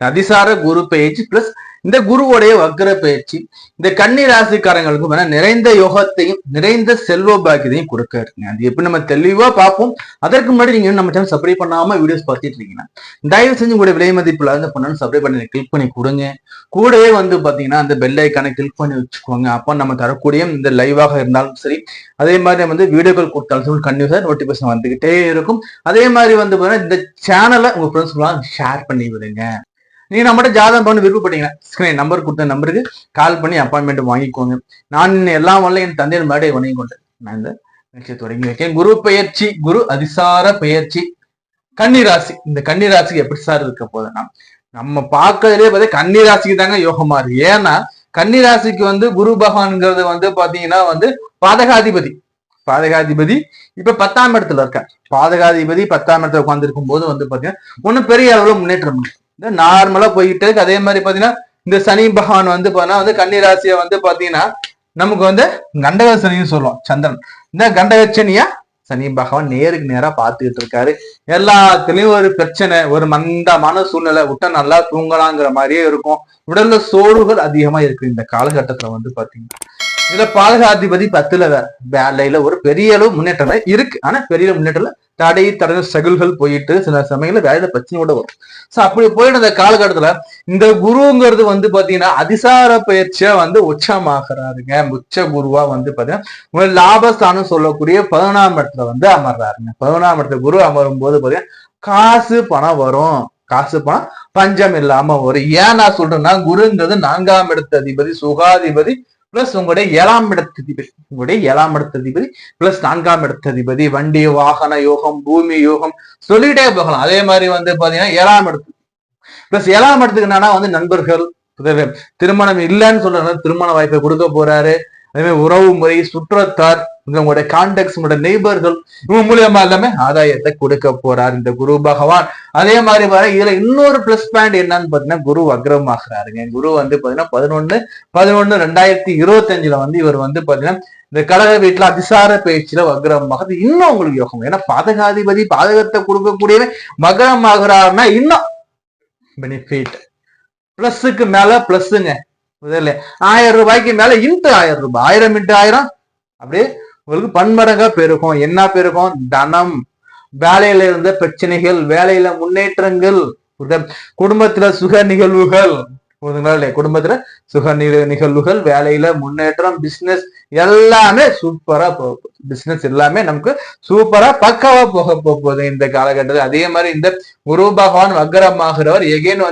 அதிசார குரு பயிற்சி பிளஸ் இந்த குருவுடைய வக்ர பயிற்சி இந்த கன்னி ராசிக்காரங்களுக்கு நிறைந்த யோகத்தையும் நிறைந்த செல்வ பாக்கியத்தையும் கொடுக்க இருக்குங்க. அது எப்படி நம்ம தெளிவா பார்ப்போம். அதற்கு முன்னாடி நீங்க நம்ம சேனல் சப்ஸ்கிரைப் பண்ணாம வீடியோஸ் பார்த்துட்டு இருக்கீங்கன்னா தயவு செஞ்சு உங்களுடைய விலை மதிப்புல இருந்து பண்ணணும் சப்ஸ்கிரைப் பண்ணி கிளிக் பண்ணி கொடுங்க. கூடவே பாத்தீங்கன்னா அந்த பெல் ஐக்கானை கிளிக் பண்ணி வச்சுக்கோங்க. அப்ப நம்ம தரக்கூடிய இந்த லைவாக இருந்தாலும் சரி, அதே மாதிரி நம்ம வீடியோக்கள் கொடுத்தாலும் கண்டிப்பா நோட்டிபிகேஷன் வந்துகிட்டே இருக்கும். அதே மாதிரி பாத்தீங்கன்னா இந்த சேனலை உங்க ஃப்ரெண்ட்ஸ்க்குலாம் ஷேர் பண்ணி விடுங்க. நீங்க நம்மகிட்ட ஜாதகம் பண்ண விருப்பப்பட்டீங்கன்னா ஸ்கிரீன் நம்பர் கொடுத்த நம்பருக்கு கால் பண்ணி அப்பாயின்மெண்ட் வாங்கிக்கோங்க. நான் எல்லாம் வரல என் தந்தையின் மேடை வணங்கி கொண்டு நான் இந்த நிகழ்ச்சியை தொடங்கி வைக்கேன். குரு பெயர்ச்சி, குரு அதிசார பெயர்ச்சி கன்னிராசி. இந்த கன்னிராசிக்கு எப்படி சார் இருக்க போதுன்னா நம்ம பார்க்கறதுலேயே பார்த்தா கன்னிராசிக்கு தாங்க யோகமா இருக்கு. ஏன்னா கன்னிராசிக்கு குரு பகவான்ங்கிறது பாத்தீங்கன்னா பாதகாதிபதி. பாதகாதிபதி இப்ப 10ஆம் இடத்துல இருக்கார். பாதகாதிபதி 10ஆம் இடத்துல உட்கார்ந்து இருக்கும் போது பாத்தீங்கன்னா ஒன்னும் பெரிய அளவுல முன்னேற்றம் நார்மலா போயிட்டு இருக்கு. அதே மாதிரி பாத்தீங்கன்னா இந்த சனி பகவான் பாத்தீங்கன்னா கன்னிராசியை பாத்தீங்கன்னா நமக்கு கண்டக சனின்னு சொல்லுவோம். சந்திரன் இந்த கண்டக சனியா சனி பகவான் நேருக்கு நேரா பாத்துக்கிட்டு இருக்காரு. எல்லாத்துலயும் ஒரு பிரச்சனை, ஒரு மந்தமான சூழ்நிலை, விட்டா நல்லா தூங்கலாங்கிற மாதிரியே இருக்கும். உடல்ல சோர்வுகள் அதிகமா இருக்கு இந்த காலகட்டத்துல பாத்தீங்கன்னா. இதுல பாதகாதிபதி 10ல வேலையில ஒரு பெரிய அளவு முன்னேற்றம் இருக்கு. ஆனா பெரிய முன்னேற்றம்ல தடை சகுல்கள் போயிட்டு சில சமயங்கள்ல வேலையில பிரச்சனையோட வரும். சோ அப்படி போயிட்டு அந்த காலகட்டத்துல இந்த குருங்கிறது பாத்தீங்கன்னா அதிசார பயிற்சியா உச்சமாகறாருங்க. உச்ச குருவா பாத்தீங்கன்னா லாபஸ்தானம் சொல்லக்கூடிய 11ஆம் இடத்துல அமர்றாருங்க. 11ஆம் இடத்துல குரு அமரும் போது பாத்தீங்கன்னா காசு பணம் வரும். காசு பணம் பஞ்சம் இல்லாம வரும். ஏன் நான் சொல்றேன்னா குருங்கிறது 4ஆம் இடத்து அதிபதி, சுகாதிபதி பிளஸ் உங்களுடைய 7ஆம் இடத்ததிபதி. உங்களுடைய 7ஆம் இடத்ததிபதி பிளஸ் 4ஆம் இடத்ததிபதி. வண்டி வாகன யோகம், பூமி யோகம் சொல்லிட்டே போகலாம். அதே மாதிரி பாத்தீங்கன்னா 7ஆம் இடத்துக்கு பிளஸ் 7ஆம் இடத்துக்கு என்னன்னா நண்பர்கள், திருமணம் இல்லைன்னு சொல்றாங்க, திருமண வாய்ப்பை கொடுக்க போறாரு. அதே மாதிரி உறவு முறை, சுற்றத்தார், உங்களுடைய கான்டாக்ட்ஸ், உங்களுடைய நெய்பர்கள் இவங்க மூலியமா எல்லாமே ஆதாயத்தை கொடுக்க போறாரு இந்த குரு பகவான். அதே மாதிரி இதுல இன்னொரு பிளஸ் பாயிண்ட் என்னன்னு பாத்தீங்கன்னா குரு வக்ரமாகறாருங்க. குரு பாத்தீங்கன்னா 11/11/2025 இவர் பாத்தீங்கன்னா இந்த கடக வீட்டுல அதிசார பயிற்சியில வக்ரமாக இன்னும் உங்களுக்கு யோகம். ஏன்னா பாதகாதிபதி பாதகத்தை கொடுக்கக்கூடியவன் வக்ரமாகறாருன்னா இன்னும் பெனிஃபிட். பிளஸுக்கு மேல பிளஸ்ங்க. 1000 ரூபாய்க்கு மேல இன்ட்டு 1000 ரூபாய், 1000 × 1000 அப்படியே உங்களுக்கு பன்மடங்கா பெருகும். என்ன பெருகும்? தனம், வேலையில இருந்த பிரச்சனைகள், வேலையில முன்னேற்றங்கள், குடும்பத்துல சுக நிகழ்வுகள், குடும்பத்துல சுக நிகழ்வுகள், வேலையில முன்னேற்றம், பிசினஸ் எல்லாமே சூப்பரா போகும். பிசினஸ் எல்லாமே நமக்கு சூப்பரா பக்காவா போக போகுது இந்த காலகட்டத்தில். அதே மாதிரி இந்த குரு பகவான் வக்ரமாகிறவர் எகைன்